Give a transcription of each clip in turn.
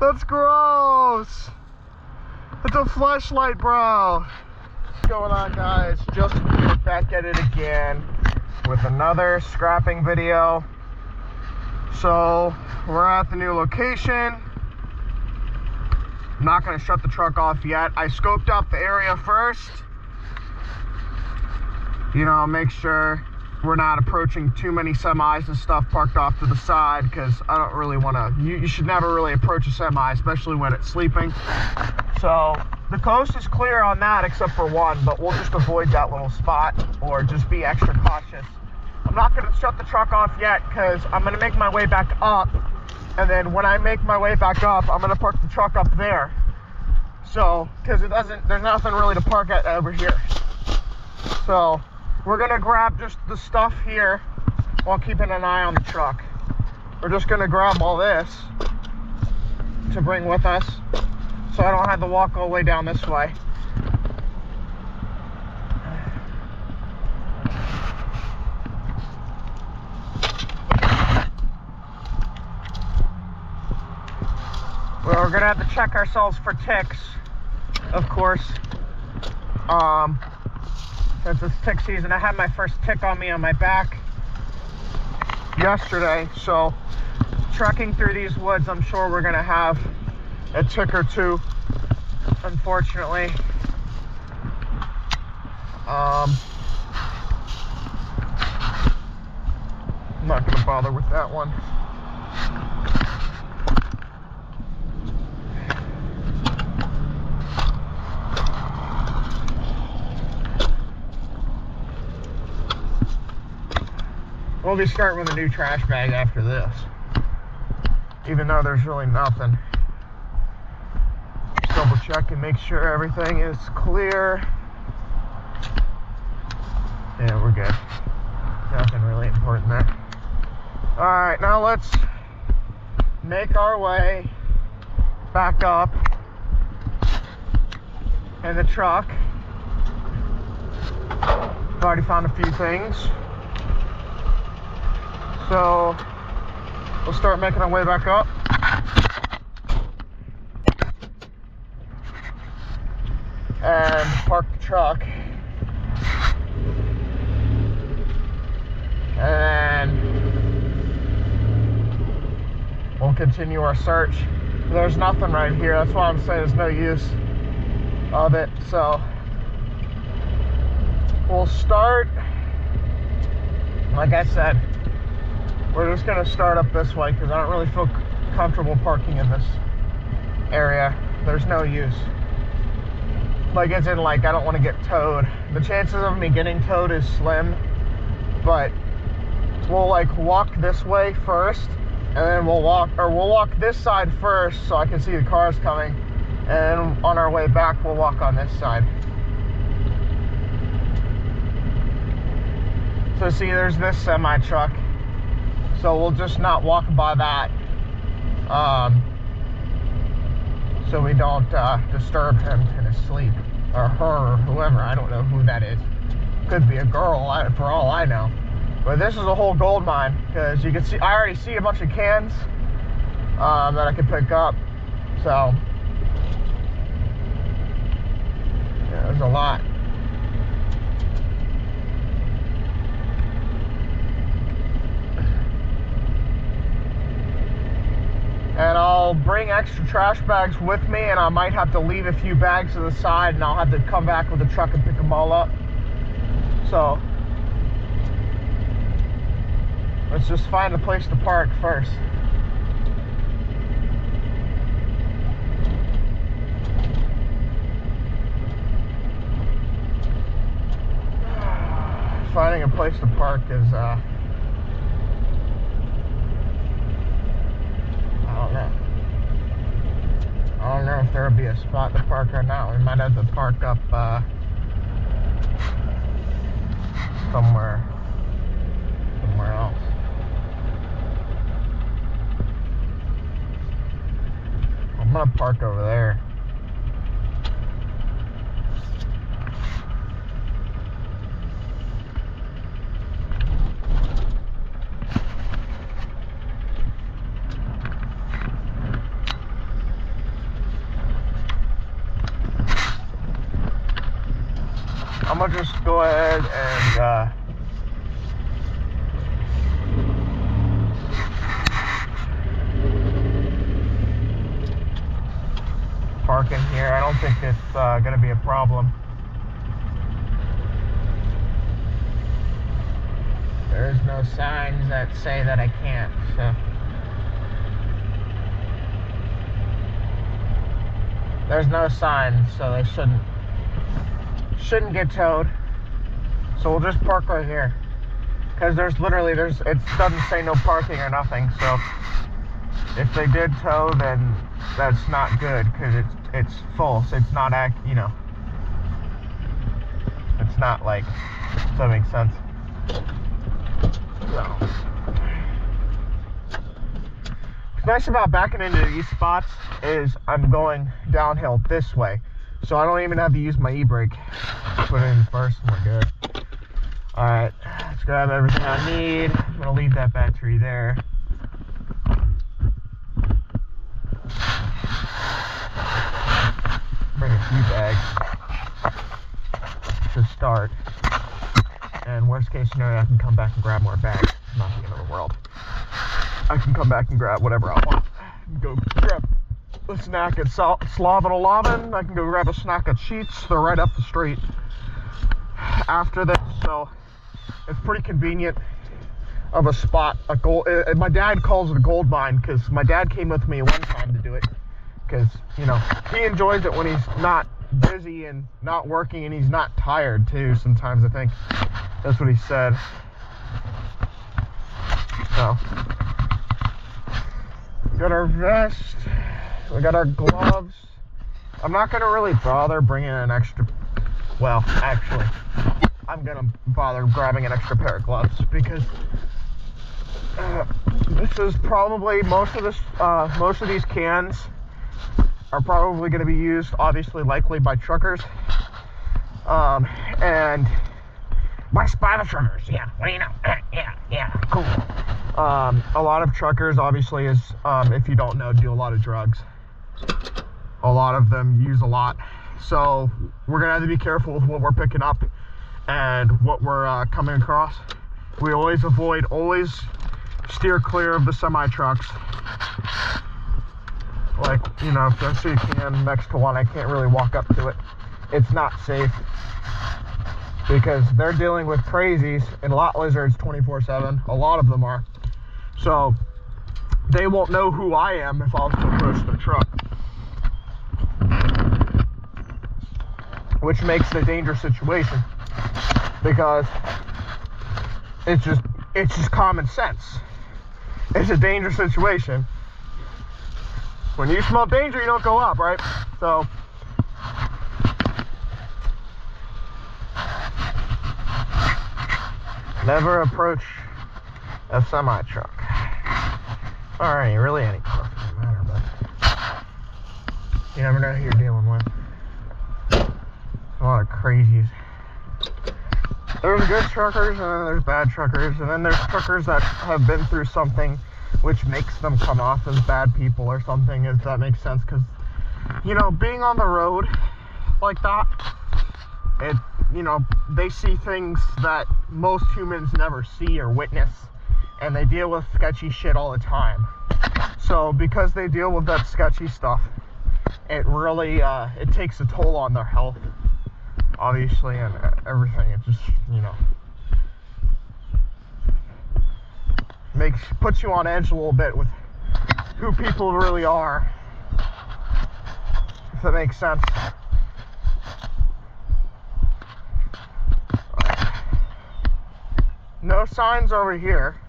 That's gross. It's a fleshlight, bro. What's going on, guys? Just back at it again with another scrapping video. So we're at the new location. I'm not going to shut the truck off yet. I scoped out the area first. You know, make sure we're not approaching too many semis and stuff parked off to the side, because I don't really want to, you should never really approach a semi, especially when it's sleeping. So the coast is clear on that except for one, but we'll just avoid that little spot or just be extra cautious. I'm not going to shut the truck off yet because I'm going to make my way back up, and then when I make my way back up, I'm going to park the truck up there. So, because there's nothing really to park at over here. So we're gonna grab just the stuff here while keeping an eye on the truck. We're just gonna grab all this to bring with us so I don't have to walk all the way down this way. Well, we're gonna have to check ourselves for ticks, of course. Since it's tick season, I had my first tick on me on my back yesterday, so trekking through these woods, I'm sure we're gonna have a tick or two, unfortunately. I'm not gonna bother with that one. We'll be starting with a new trash bag after this, even though there's really nothing. Just double check and make sure everything is clear. Yeah, we're good. Nothing really important there. Alright, now let's make our way back up in the truck. I've already found a few things. So we'll start making our way back up. And park the truck. And then we'll continue our search. There's nothing right here. That's why I'm saying there's no use of it. So we'll start, like I said, we're just going to start up this way because I don't really feel comfortable parking in this area. There's no use. Like, as in, like, I don't want to get towed. The chances of me getting towed is slim, but we'll, like, walk this way first, and then we'll walk this side first so I can see the cars coming, and on our way back, we'll walk on this side. So, see, there's this semi-truck. So we'll just not walk by that, so we don't disturb him in his sleep, or her, or whoever. I don't know who that is. Could be a girl, for all I know. But this is a whole gold mine, because you can see, I already see a bunch of cans that I can pick up. So yeah, there's a lot. And I'll bring extra trash bags with me, and I might have to leave a few bags to the side, and I'll have to come back with the truck and pick them all up. So let's just find a place to park first. Finding a place to park is I don't know if there'll be a spot to park or not. We might have to park up somewhere else. I'm gonna park over there. I'm gonna just go ahead and park in here. I don't think it's gonna be a problem. There's no signs that say that I can't, so. There's no signs, so they shouldn't get towed. So we'll just park right here. Because it doesn't say no parking or nothing, so if they did tow, then that's not good, because it's false. It's not it's not like, if that makes sense. So, what's nice about backing into these spots is I'm going downhill this way, so I don't even have to use my e-brake. Put it in first and we're good. Alright, let's grab everything I need. I'm gonna leave that battery there. Bring a few bags to start. And worst case scenario, I can come back and grab more bags. Not the end of the world. I can come back and grab whatever I want. Go grab a snack at Slavin 11. I can go grab a snack at Sheets. They're right up the street after this, so it's pretty convenient of a spot. My dad calls it a gold mine, because my dad came with me one time to do it, because he enjoys it when he's not busy and not working, and he's not tired too. Sometimes I think that's what he said. So we got our vest, we got our gloves. I'm not gonna really bother bringing an extra. Well, actually, I'm gonna bother grabbing an extra pair of gloves, because this is probably most of these cans are probably going to be used, obviously, likely by truckers, and by the truckers. Yeah, what do you know? Yeah, cool. A lot of truckers, obviously, if you don't know, do a lot of drugs. A lot of them use a lot, so we're gonna have to be careful with what we're picking up and what we're coming across. We always steer clear of the semi trucks. Like, if I see a can next to one, I can't really walk up to it. It's not safe, because they're dealing with crazies and lot lizards 24/7. A lot of them are. So they won't know who I am if I'll approach their truck, which makes it a dangerous situation, because it's just common sense. It's a dangerous situation. When you smell danger, you don't go up, right? So never approach a semi truck, or really any car for that matter, but you never know who you're dealing with. A lot of crazies. There's good truckers, and then there's bad truckers, and then there's truckers that have been through something which makes them come off as bad people or something, if that makes sense, because being on the road like that, they see things that most humans never see or witness, and they deal with sketchy shit all the time. So because they deal with that sketchy stuff, it really it takes a toll on their health, obviously, and everything. It just puts you on edge a little bit with who people really are, if that makes sense. No signs over here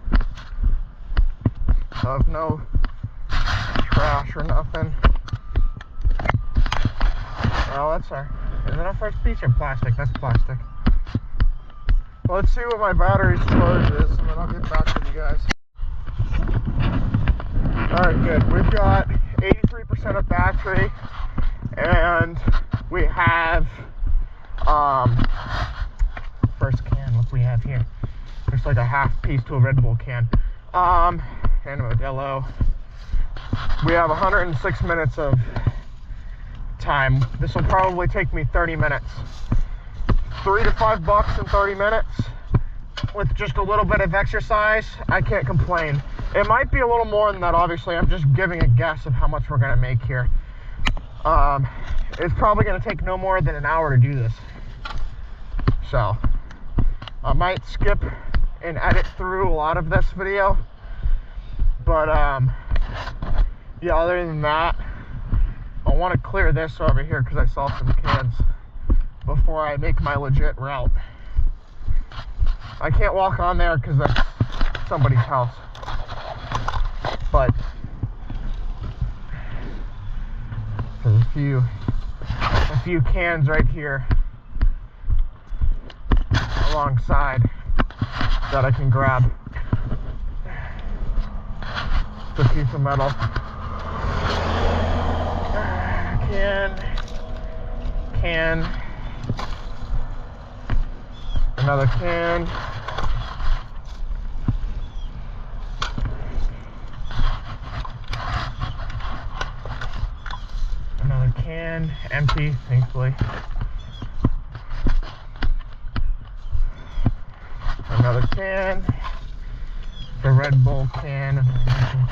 of no trash or nothing. Oh, that's our. Is that our first piece or plastic? That's plastic. Well, let's see what my battery storage is, and then I'll get back to you guys. Alright, good. We've got 83% of battery, and we have first can. What do we have here? There's like a half piece to a Red Bull can. And a Modelo. We have 106 minutes of time. This will probably take me 30 minutes $3 to $5 in 30 minutes with just a little bit of exercise, I can't complain. It might be a little more than that, obviously. I'm just giving a guess of how much we're gonna make here. It's probably gonna take no more than an hour to do this. So I might skip and edit through a lot of this video, but yeah, other than that, I want to clear this over here because I saw some cans before I make my legit route. I can't walk on there because that's somebody's house, but there's a few cans right here alongside that I can grab. Just a piece of metal. Can. Another can. Another can, empty, thankfully. Another can, the Red Bull can, and the can.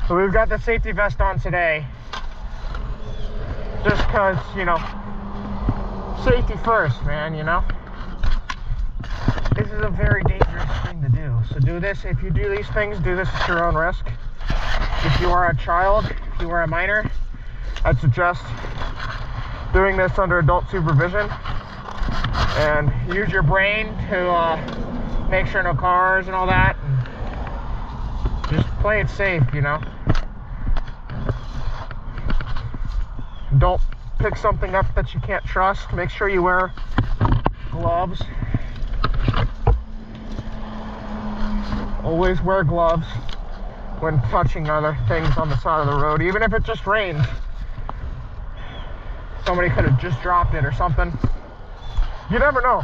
So we've got the safety vest on today, just cause, you know, safety first, man, you know. This is a very dangerous thing to do. So do this, if you do these things, do this at your own risk. If you are a child, if you are a minor, I'd suggest doing this under adult supervision and use your brain to make sure no cars and all that, and just play it safe, you know. Don't pick something up that you can't trust. Make sure you wear gloves. Always wear gloves when touching other things on the side of the road, even if it just rains. Somebody could have just dropped it or something. You never know.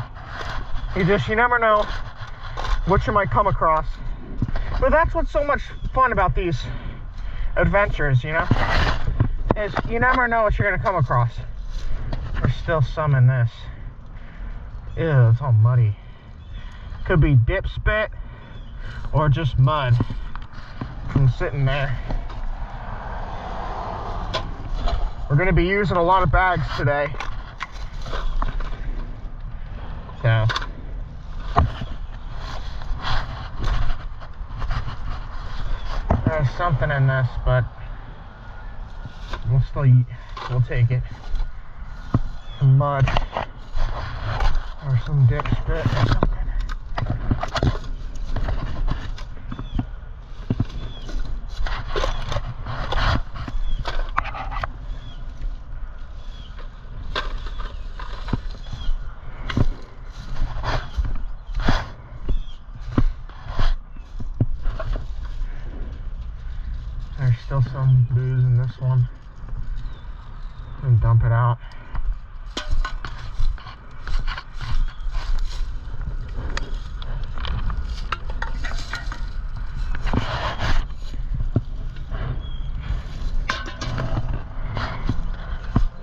You never know what you might come across. But that's what's so much fun about these adventures, you know, is you never know what you're gonna come across. There's still some in this. Ew, it's all muddy. Could be dip spit or just mud from sitting there. We're gonna be using a lot of bags today. So there's something in this, but we'll take it. Some mud or some dip spit or something. There's still some booze in this one. And dump it out.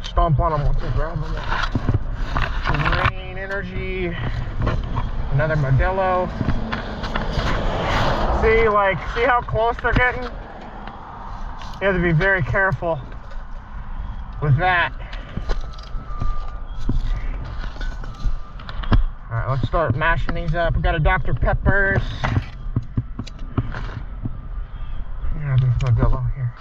Stomp on them once I grab them. Green Energy. Another Modelo. See how close they're getting? You have to be very careful with that. Alright, let's start mashing these up. We got a Dr. Pepper's. Yeah, there's Modelo here.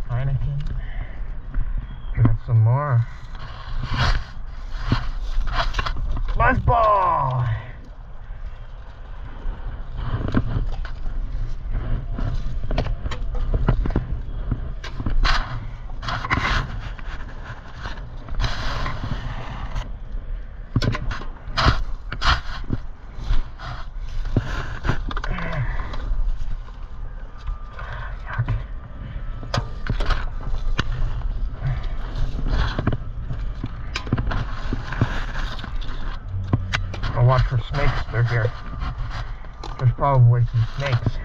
Heineken. Got some more. Buzzball! watch for snakes through here. There's probably some snakes.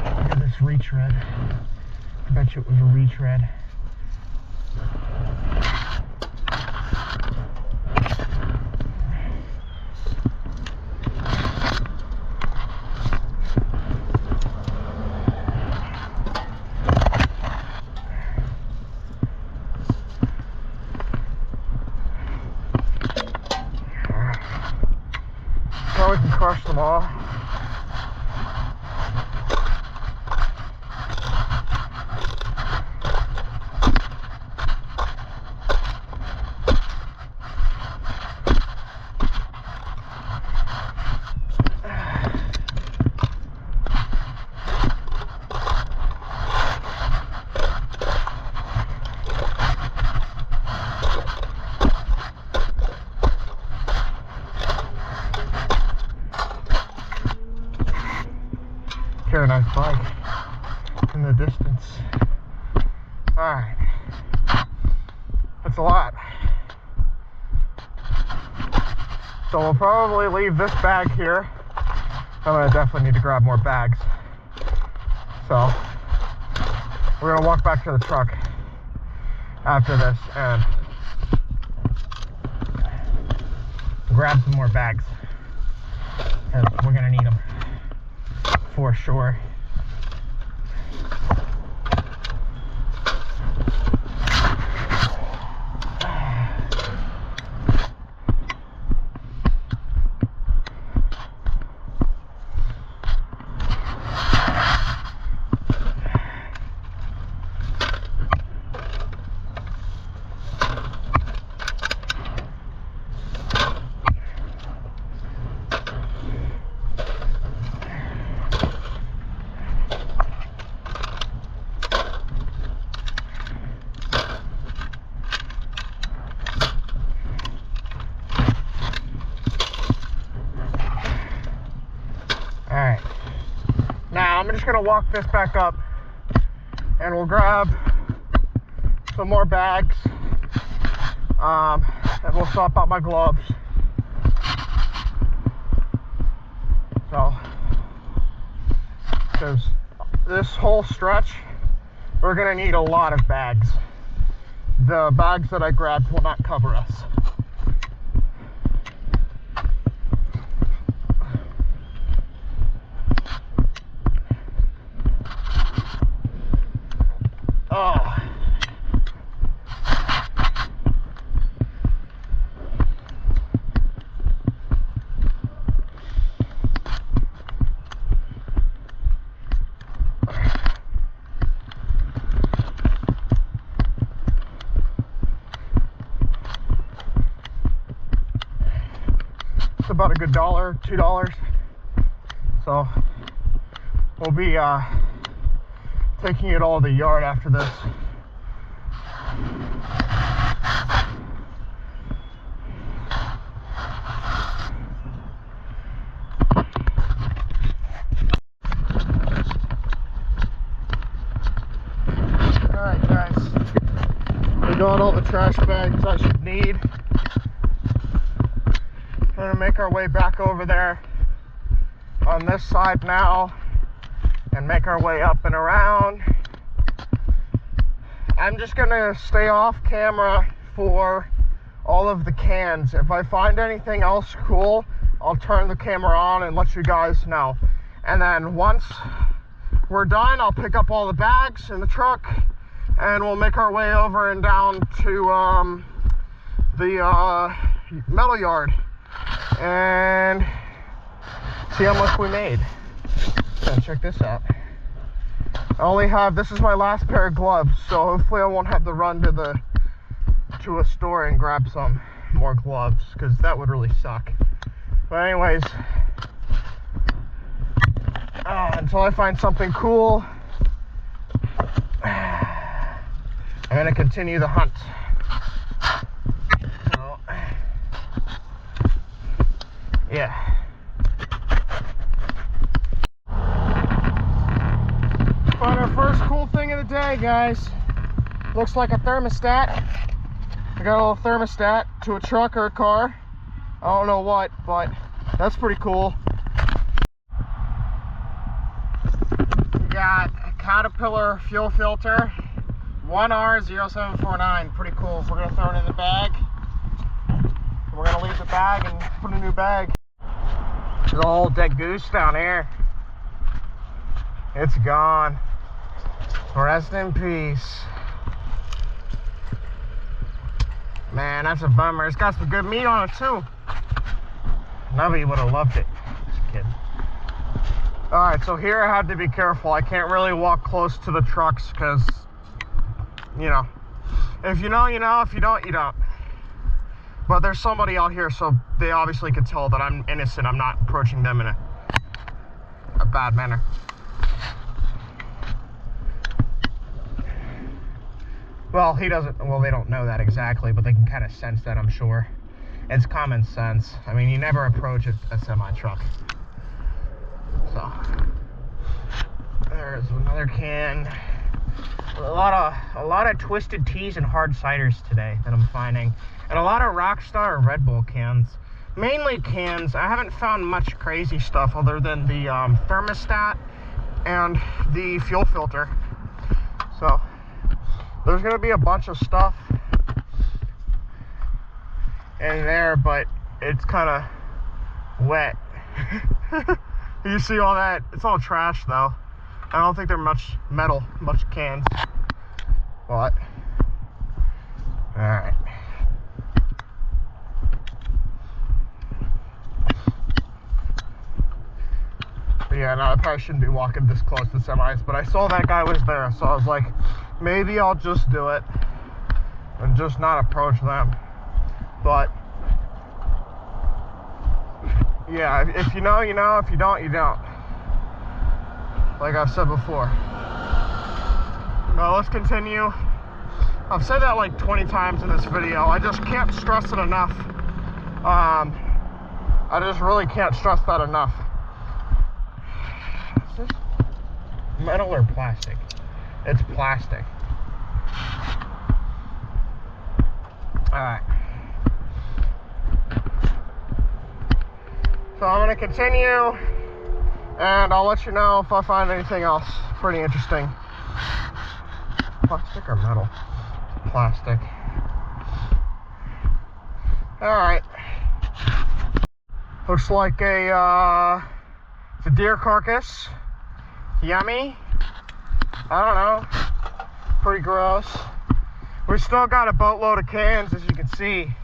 Look at this retread. I bet you it was a retread. So we can crush them all. Hear a nice bike in the distance. Alright. That's a lot. So we'll probably leave this bag here. I'm gonna definitely need to grab more bags. So we're gonna walk back to the truck after this and grab some more bags. And we're gonna need them. For sure. Alright, now I'm just going to walk this back up and we'll grab some more bags and we'll swap out my gloves. So, because this whole stretch, we're going to need a lot of bags. The bags that I grabbed will not cover us. Oh. It's about a good $1, $2. So we'll be taking it all to the yard after this. Alright guys, we got all the trash bags I should need. We're gonna make our way back over there on this side now and make our way up and around. I'm just gonna stay off camera for all of the cans. If I find anything else cool, I'll turn the camera on and let you guys know. And then once we're done, I'll pick up all the bags in the truck and we'll make our way over and down to the metal yard and see how much we made. And check this out. I only have, this is my last pair of gloves, so hopefully I won't have to run to a store and grab some more gloves, because that would really suck. But anyways, until I find something cool, I'm gonna continue the hunt. So, yeah. First cool thing of the day, guys. Looks like a thermostat. I got a little thermostat to a truck or a car. I don't know what, but that's pretty cool. We got a Caterpillar fuel filter, 1R0749. Pretty cool. We're gonna throw it in the bag. We're gonna leave the bag and put a new bag. There's a whole dead goose down here. It's gone. Rest in peace. Man, that's a bummer. It's got some good meat on it too. Nobody would have loved it. Just kidding. Alright, so here I had to be careful. I can't really walk close to the trucks because, you know, if you know, you know. If you don't, you don't. But there's somebody out here, so they obviously can tell that I'm innocent. I'm not approaching them in a bad manner. Well, he doesn't, well, they don't know that exactly, but they can kind of sense that, I'm sure. It's common sense. I mean, you never approach a semi-truck. So, there's another can. A lot of twisted teas and hard ciders today that I'm finding. And a lot of Rockstar or Red Bull cans. Mainly cans. I haven't found much crazy stuff other than the thermostat and the fuel filter. So, there's going to be a bunch of stuff in there, but it's kind of wet. You see all that? It's all trash, though. I don't think they're much metal, much cans. But, alright. Yeah, no, I probably shouldn't be walking this close to semis, but I saw that guy was there, so I was like, maybe I'll just do it and just not approach them. But yeah, if you know, you know. If you don't, you don't. Like I've said before. Well, let's continue. I've said that like 20 times in this video. I just can't stress it enough. I just really can't stress that enough. Is this metal or plastic? It's plastic. Alright. So I'm going to continue, and I'll let you know if I find anything else pretty interesting. Plastic or metal? Plastic. Alright. Looks like it's a deer carcass. Yummy. I don't know. Pretty gross. We still got a boatload of cans, as you can see.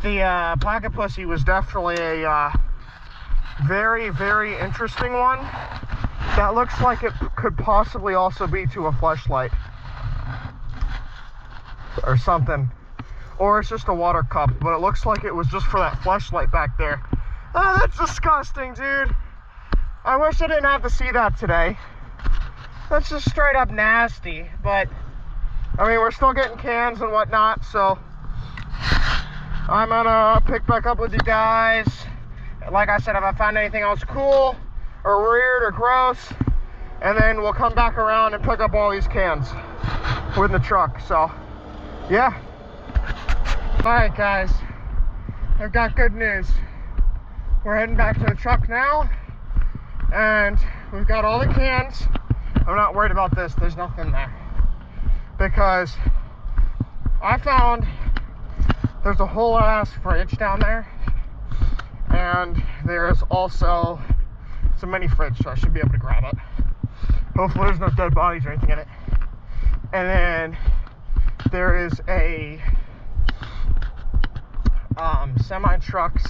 The pocket pussy was definitely a very, very interesting one. That looks like it could possibly also be to a fleshlight or something. Or it's just a water cup, but it looks like it was just for that fleshlight back there. Oh, that's disgusting, dude. I wish I didn't have to see that today. That's just straight up nasty, but I mean, we're still getting cans and whatnot, so I'm gonna pick back up with you guys. Like I said, if I find anything else cool or weird or gross, and then we'll come back around and pick up all these cans with the truck. So yeah. Alright guys, I've got good news. We're heading back to the truck now, and we've got all the cans. I'm not worried about this, there's nothing there. Because I found there's a whole ass fridge down there, and there's also some mini fridge, so I should be able to grab it. Hopefully there's no dead bodies or anything in it. And then there is a semi-trucks,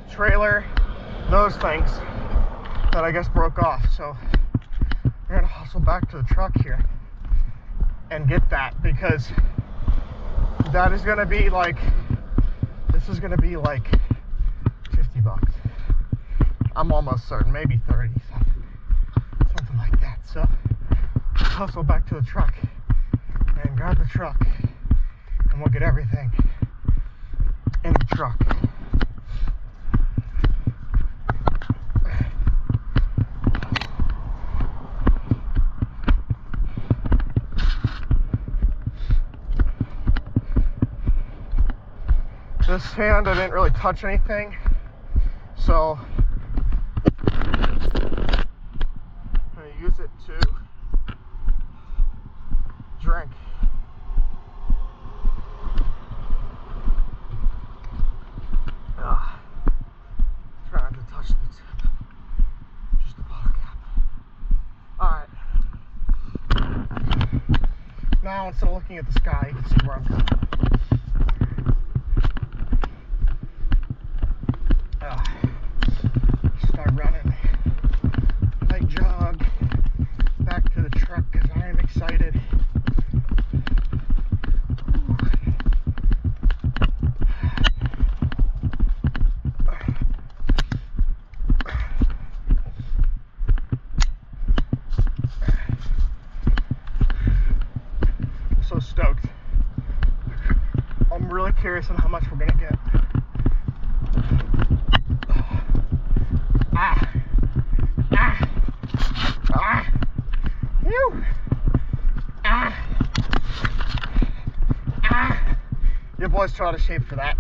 trailer, those things that I guess broke off. So we're gonna hustle back to the truck here and get that, because that is gonna be like, this is gonna be like 50 bucks. I'm almost certain, maybe 30, something like that. So hustle back to the truck and grab the truck, and we'll get everything in the truck. this hand, I didn't really touch anything, so I use it to drink. Try not to touch the tip, just the bottle cap. Alright. Now instead of looking at the sky, you can see where I'm going. Start running. Light jog back to the truck because I am excited. I'm so stoked. I'm really curious on how much we're gonna get. Your boy's too out of shape for that.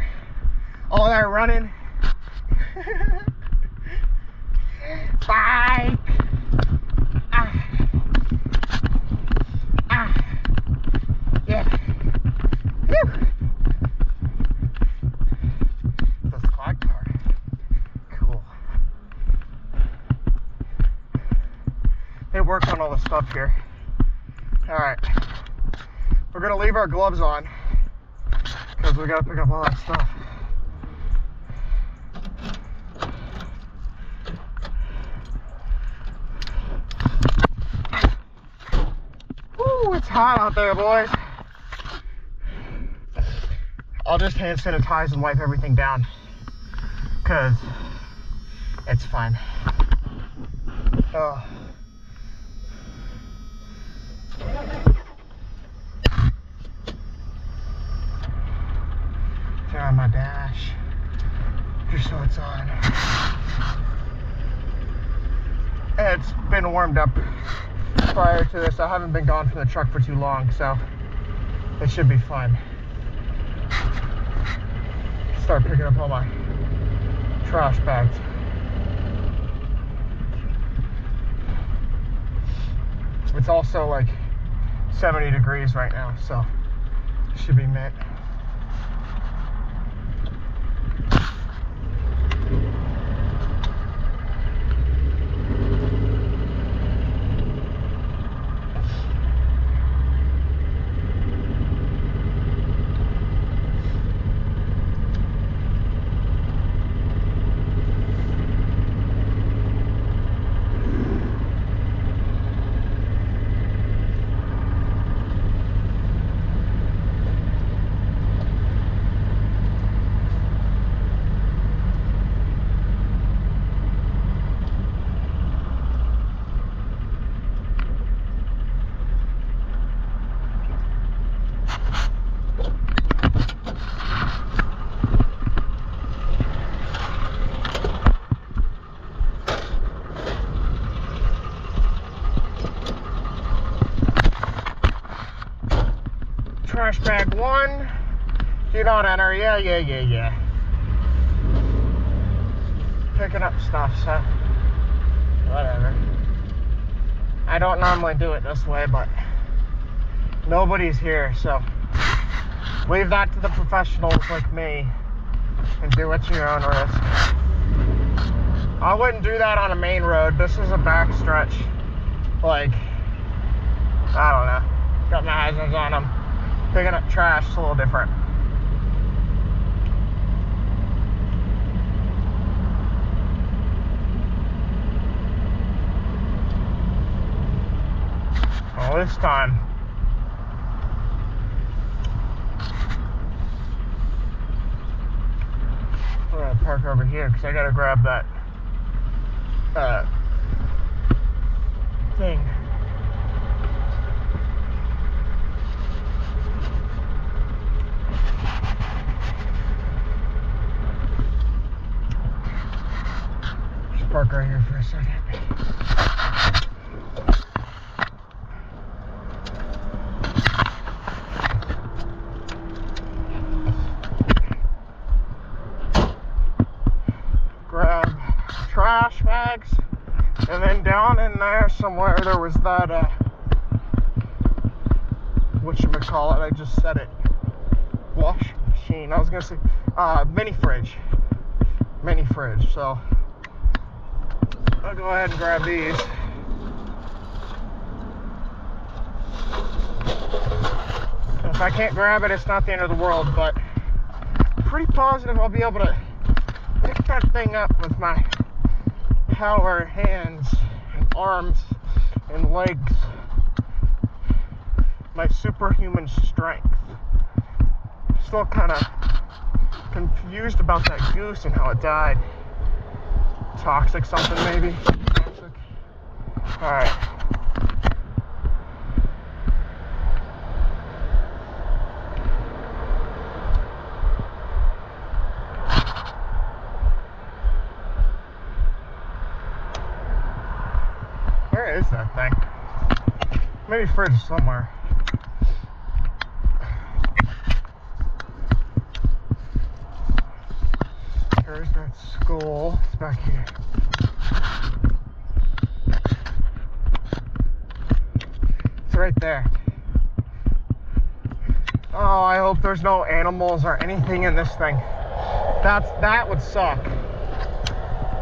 All that running. Bye. Yeah. Whew. That's a quad car. Cool. They work on all the stuff here. Alright. We're gonna leave our gloves on because we gotta pick up all that stuff. Woo, it's hot out there, boys. I'll just hand sanitize and wipe everything down because it's fine. Oh. Turn on my dash just so it's on. It's been warmed up prior to this. I haven't been gone from the truck for too long, so it should be fun. Start picking up all my trash bags. It's also like 70 degrees right now, so it should be mint. Trash bag 1, do not enter. Yeah. Picking up stuff, so whatever. I don't normally do it this way, but nobody's here, so leave that to the professionals like me and do it to your own risk. I wouldn't do that on a main road. This is a back stretch. Like, I don't know. Got my hazards on them. Picking up trash is a little different. Well, this time we're gonna park over here because I gotta grab that thing. Just park right here for a second. And down in there somewhere there was that, whatchamacallit, I just said it, washing machine. I was gonna say, mini fridge. So I'll go ahead and grab these. If I can't grab it, it's not the end of the world, but I'm pretty positive I'll be able to pick that thing up with my power hands and arms and legs, my superhuman strength. Still kind of confused about that goose and how it died. Toxic something maybe. Toxic. Alright. Where is that thing? Maybe fridge somewhere. There's that skull. It's back here. It's right there. Oh, I hope there's no animals or anything in this thing. That would suck.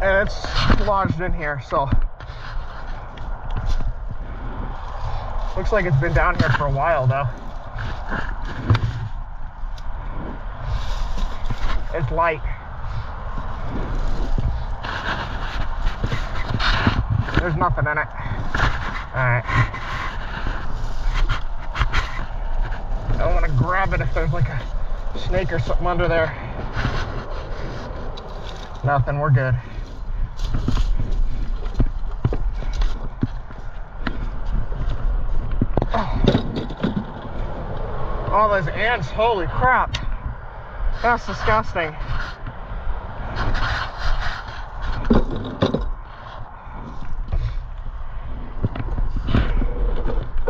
And it's lodged in here, so looks like it's been down here for a while though. It's light. There's nothing in it. Alright. I don't want to grab it if there's like a snake or something under there. Nothing, we're good. All those ants, holy crap. That's disgusting.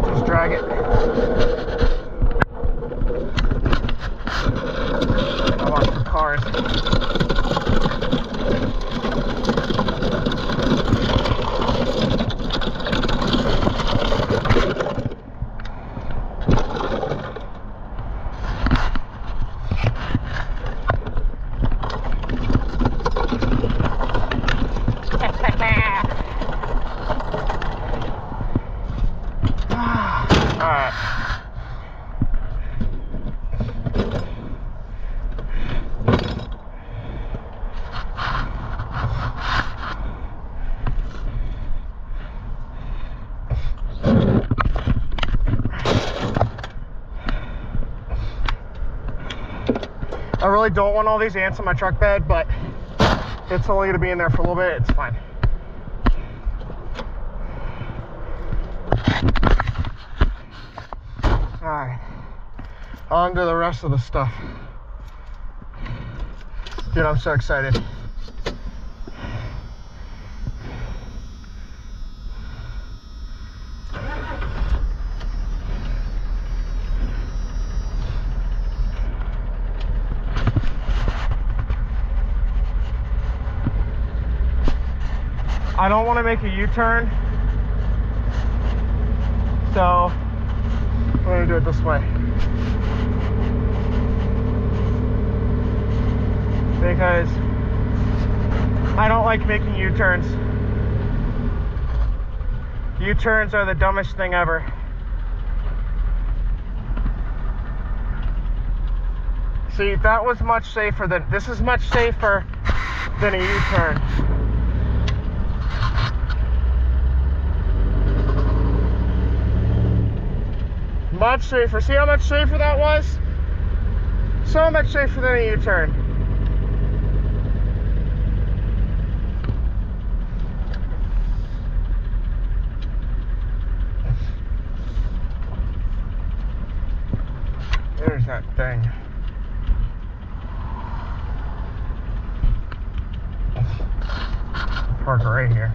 Just drag it. I watch for cars. I really don't want all these ants on my truck bed, but it's only going to be in there for a little bit. It's fine. Alright. On to the rest of the stuff. Dude, I'm so excited. I don't want to make a U-turn, so I'm going to do it this way. Because I don't like making U-turns. U-turns are the dumbest thing ever. See, that was much safer than, this is much safer than a U-turn. Much safer. See how much safer that was? So much safer than a U-turn. There's that thing. Park it right here.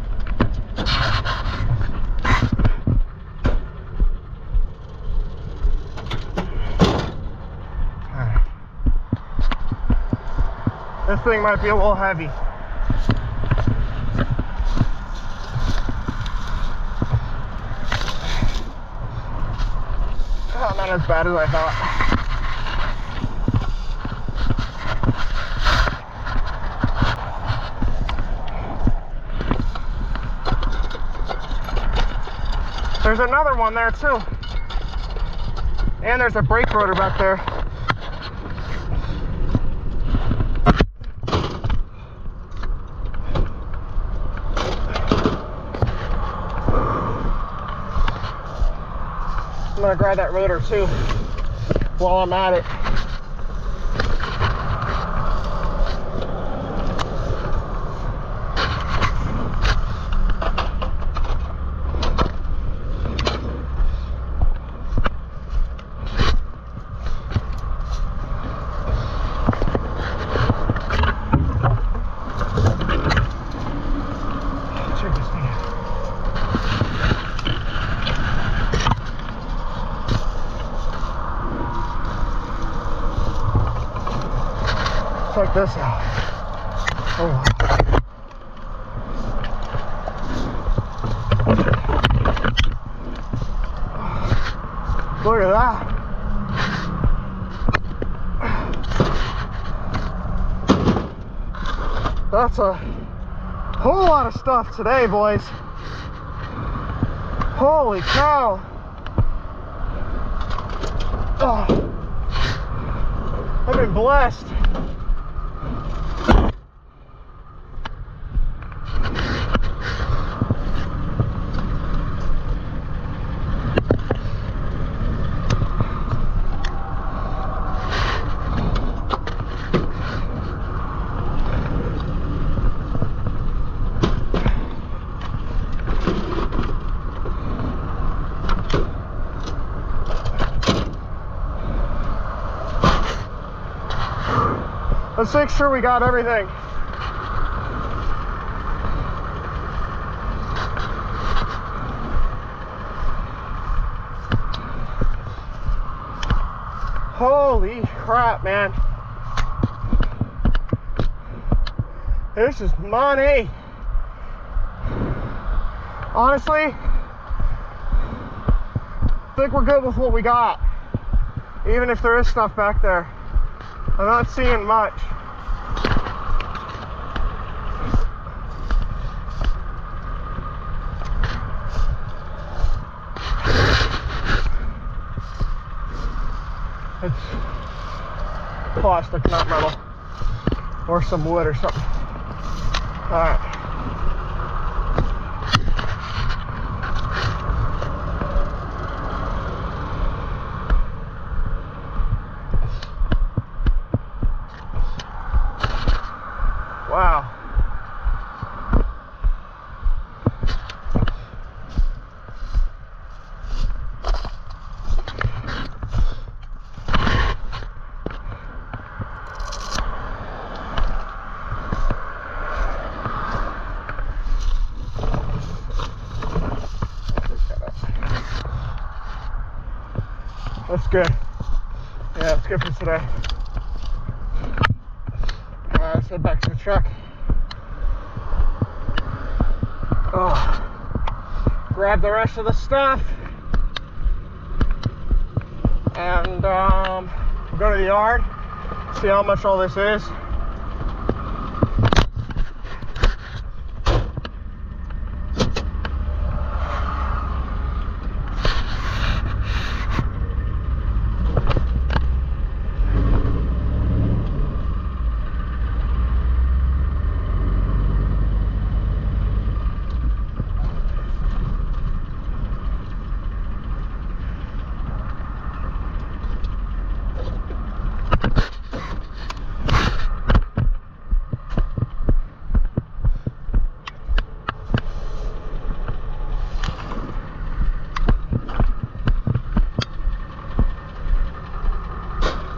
This thing might be a little heavy. not as bad as I thought. There's another one there too. And there's a brake rotor back there. I'm gonna grab that rotor too while I'm at it. Check this thing out. Check this out. Oh. Look at that. That's a whole lot of stuff today, boys. Holy cow. Oh. I've been blessed. Let's make sure we got everything. Holy crap, man. This is money. Honestly, I think we're good with what we got. Even if there is stuff back there. I'm not seeing much. It's plastic, not metal. Or some wood or something. Alright. Wow. That's good. Yeah, that's good for today. Let's head back to the truck. Oh, grab the rest of the stuff, and we'll go to the yard, see how much all this is.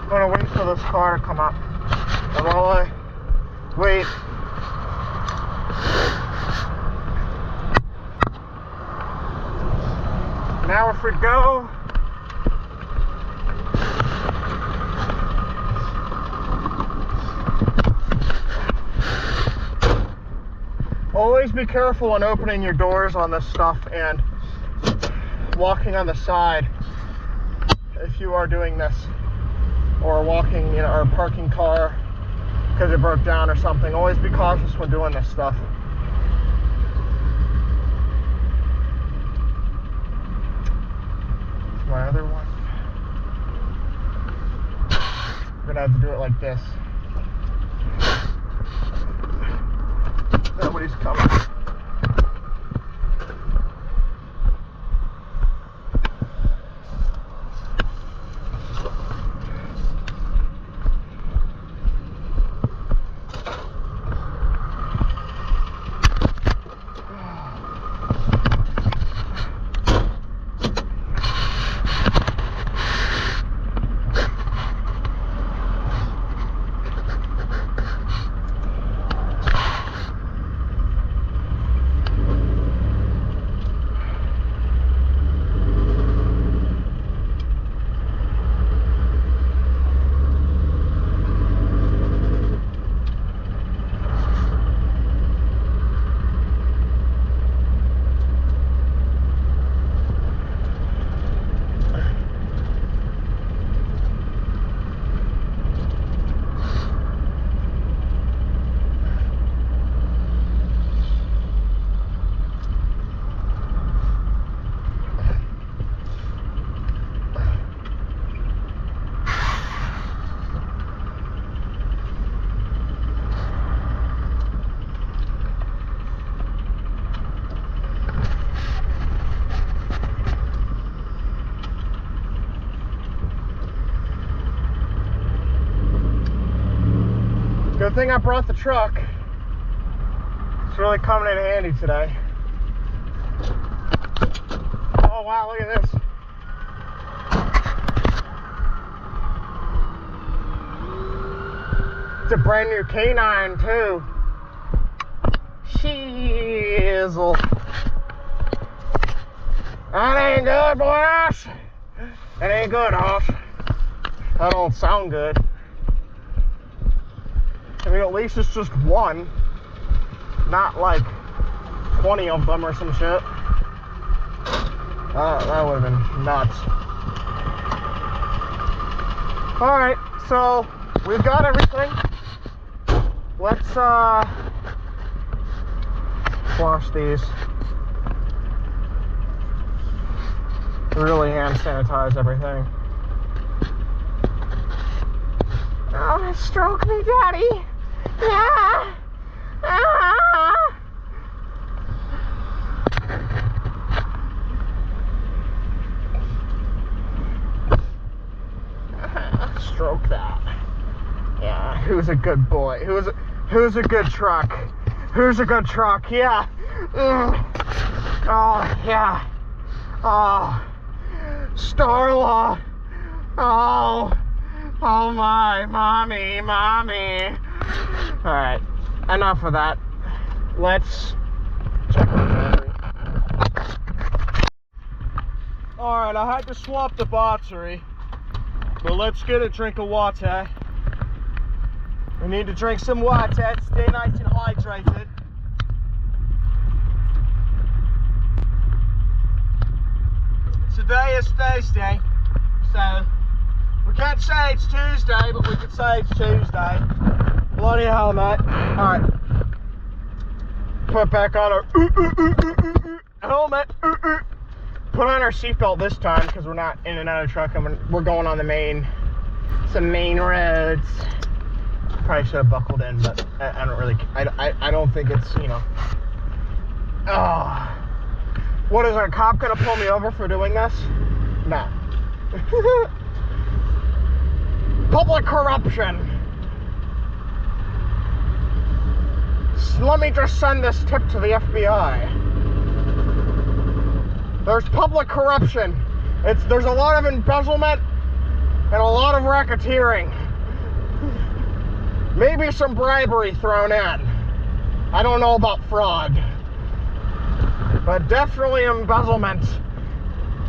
I'm gonna wait for this car to come up. And while I wait, now we're free to go. Always be careful when opening your doors on this stuff and walking on the side. if you are doing this or walking, you know, or parking car because it broke down or something, always be cautious when doing this stuff. My other one. I'm gonna have to do it like this. Nobody's coming. Good thing I brought the truck. It's really coming in handy today. Oh wow, look at this. It's a brand new canine too. Shizzle. That ain't good, boys. That ain't good, Hoss. That don't sound good. I mean, at least it's just one, not like 20 of them or some shit. That would have been nuts. Alright, so we've got everything. Let's wash these. Really hand sanitize everything. Oh, stroke me, Daddy. Yeah. Stroke that. Yeah, who's a good boy? Who's a good truck? Who's a good truck? Yeah. Oh, yeah. Oh, Starla. Oh. Oh my, mommy. Alright, enough of that. Let's check the battery. Alright, I had to swap the battery, but let's get a drink of water. We need to drink some water to stay nice and hydrated. Today is Thursday, so we can't say it's Tuesday, but we can say it's Tuesday. Bloody hell, mate. Alright. Put back on our helmet. Put on our seatbelt this time, because we're not in another truck. We're going on some main roads. Probably should have buckled in, but I don't really, I don't think it's, you know. Oh. What, is our cop going to pull me over for doing this? No. Public corruption. Let me just send this tip to the FBI. There's public corruption. There's a lot of embezzlement and a lot of racketeering. Maybe some bribery thrown in. I don't know about fraud. But definitely embezzlement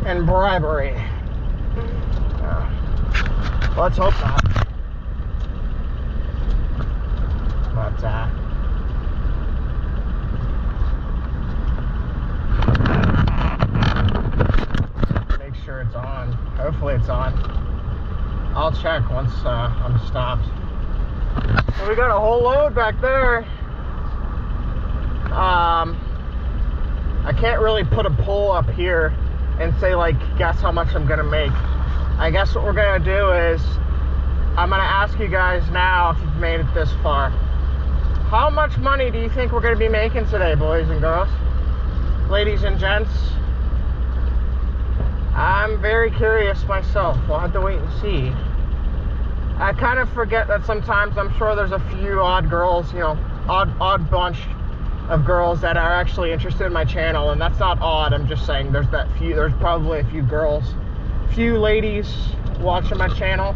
and bribery. Let's hope not. But, make sure it's on. Hopefully it's on. I'll check once I'm stopped. So we got a whole load back there. I can't really put a poll up here and say, like, guess how much I'm gonna make. I guess what we're gonna do is I'm gonna ask you guys now, if you've made it this far, how much money do you think we're gonna be making today, boys and girls, ladies and gents? I'm very curious myself. We'll have to wait and see. I kind of forget that sometimes. I'm sure there's a few odd girls, you know, odd bunch of girls that are actually interested in my channel, and that's not odd. I'm just saying there's probably a few girls, few ladies watching my channel,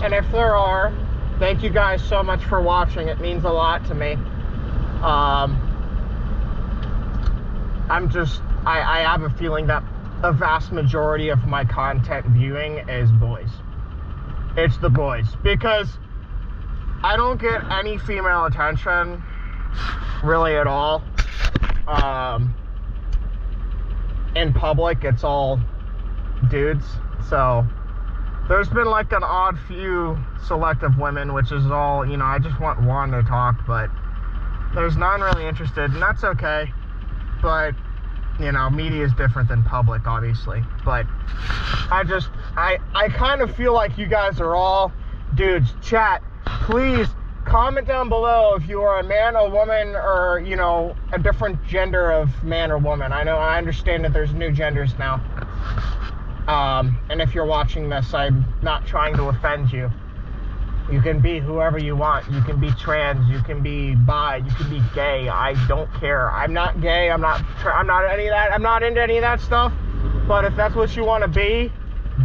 and if there are, thank you guys so much for watching. It means a lot to me. I have a feeling that a vast majority of my content viewing is boys. It's the boys, because I don't get any female attention really at all. In public, it's all dudes. So there's been like an odd few selective women, which is all, you know, I just want one to talk, but there's none really interested, and that's okay. But you know, media is different than public, obviously. But I kind of feel like you guys are all dudes. Chat, please comment down below if you are a man, a woman, or, you know, a different gender of man or woman. I understand that there's new genders now. And if you're watching this, I'm not trying to offend you. You can be whoever you want. You can be trans, you can be bi, you can be gay. I don't care. I'm not gay, I'm not any of that. I'm not into any of that stuff. But if that's what you want to be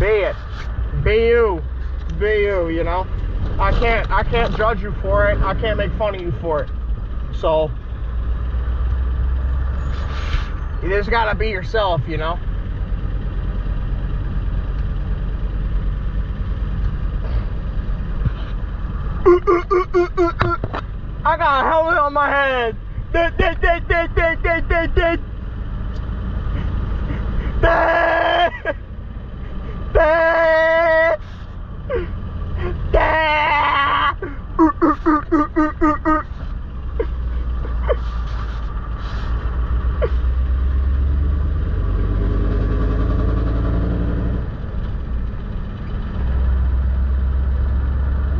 it. Be you, you know? I can't judge you for it. I can't make fun of you for it. So you just gotta be yourself, you know? I got a helmet on my head.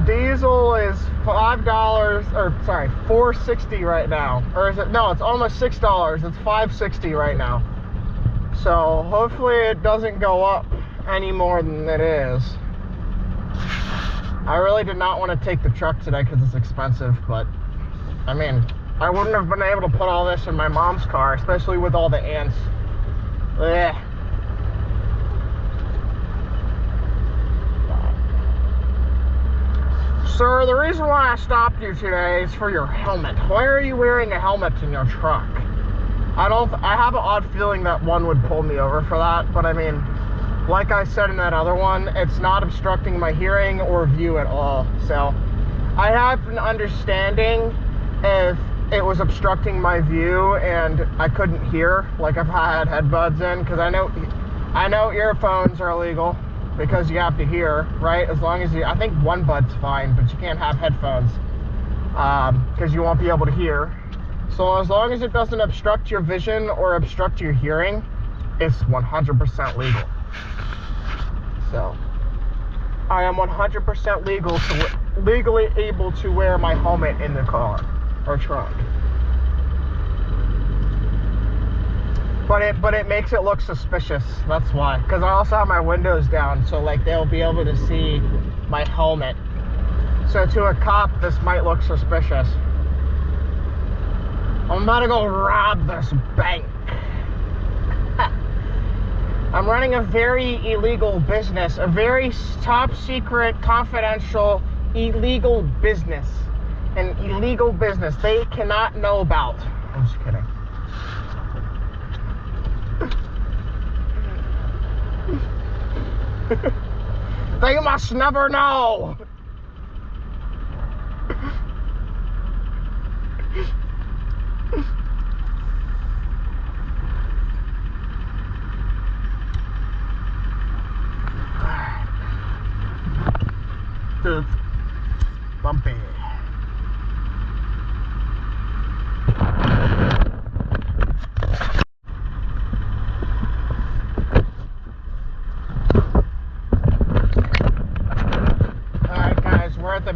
Diesel is $4.60 right now. Or is it? No, it's almost $6. It's $5.60 right now. So hopefully it doesn't go up any more than it is. I really did not want to take the truck today because it's expensive, but I mean, I wouldn't have been able to put all this in my mom's car, especially with all the ants. Ugh. Sir, the reason why I stopped you today is for your helmet. Why are you wearing a helmet in your truck? I have an odd feeling that one would pull me over for that, but I mean, like I said in that other one, it's not obstructing my hearing or view at all. So I have an understanding if it was obstructing my view and I couldn't hear, like if I had headbuds in, because I know earphones are illegal because you have to hear, right? As long as I think one bud's fine, but you can't have headphones because you won't be able to hear. So as long as it doesn't obstruct your vision or obstruct your hearing, it's 100% legal. So I am 100% legally able to wear my helmet in the car or truck. But it makes it look suspicious. That's why. Because I also have my windows down, so like they'll be able to see my helmet. So to a cop, this might look suspicious. I'm about to go rob this bank. I'm running a very illegal business, a very top secret, confidential, illegal business. An illegal business they cannot know about. I'm just kidding. They must never know.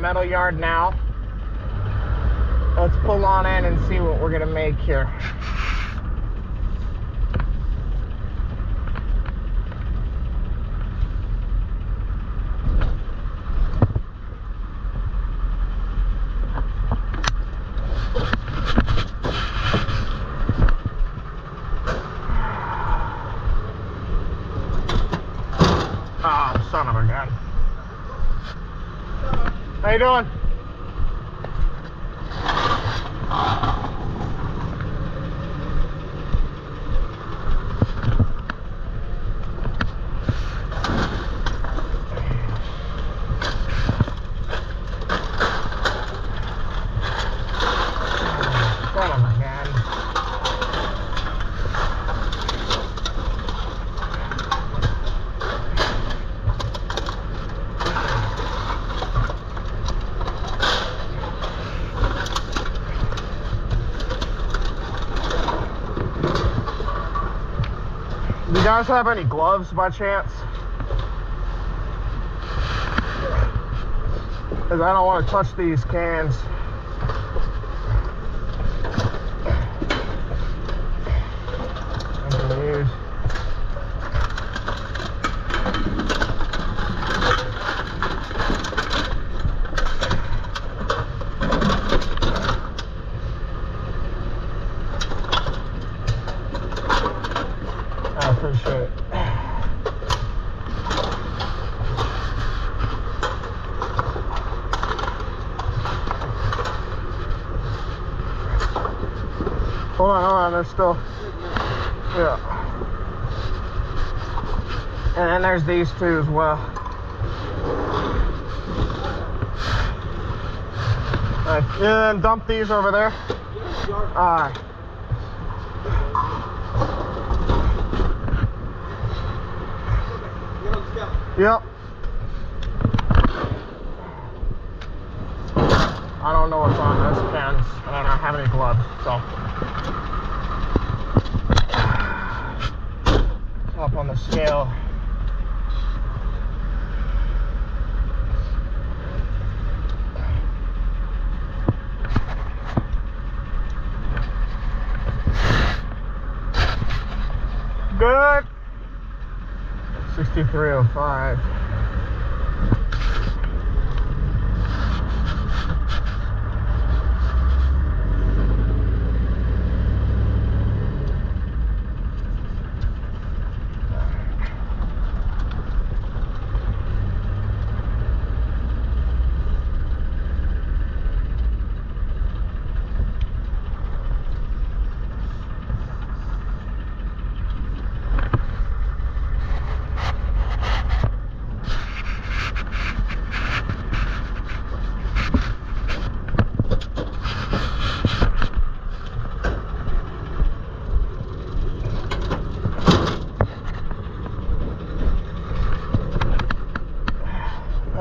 metal yard now. Let's pull on in and see what we're gonna make here. Oh, son of a gun. How you doing? Son of a gun. Do you guys have any gloves by chance? Because I don't want to touch these cans. I appreciate it. Hold on, there's still, yeah. And then there's these two as well. Alright, yeah, and dump these over there. Alright. Yep. I don't know what's on this cans, and I don't have any gloves, so. Up on the scale. Good. 6305.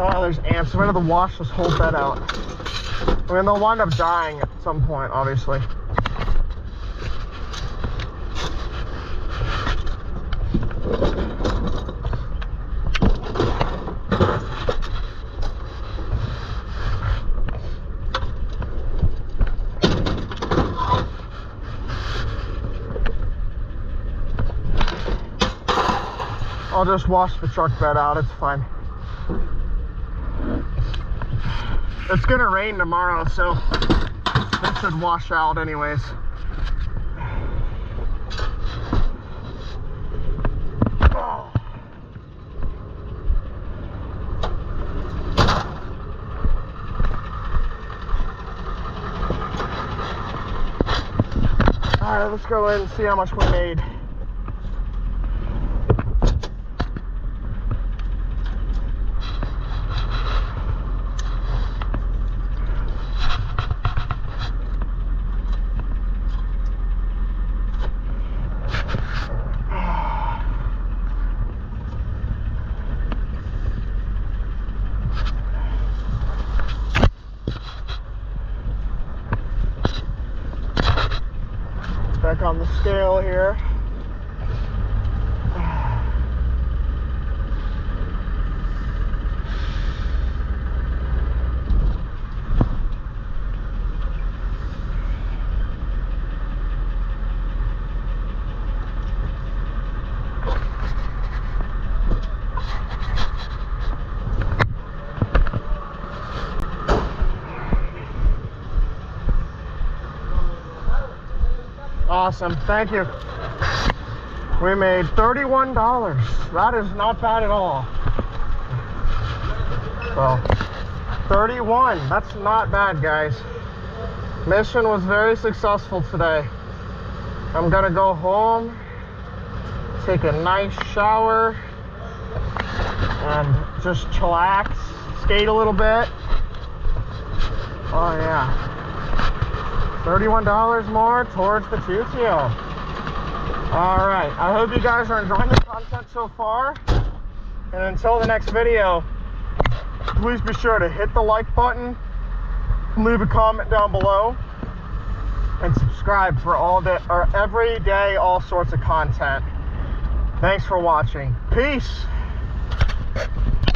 Oh, there's ants. I'm gonna have to wash this whole bed out. I mean, they'll wind up dying at some point, obviously. I'll just wash the truck bed out, it's fine. It's gonna rain tomorrow, so it should wash out anyways. Oh. Alright, let's go in and see how much we made. Back on the scale here. Awesome. Thank you. We made $31. That is not bad at all. So, 31. That's not bad, guys. Mission was very successful today. I'm gonna go home, take a nice shower, and just chillax, skate a little bit. Oh yeah. $31 more towards the TTO. All right, I hope you guys are enjoying the content so far. And until the next video, please be sure to hit the like button, leave a comment down below, and subscribe for every day, all sorts of content. Thanks for watching. Peace.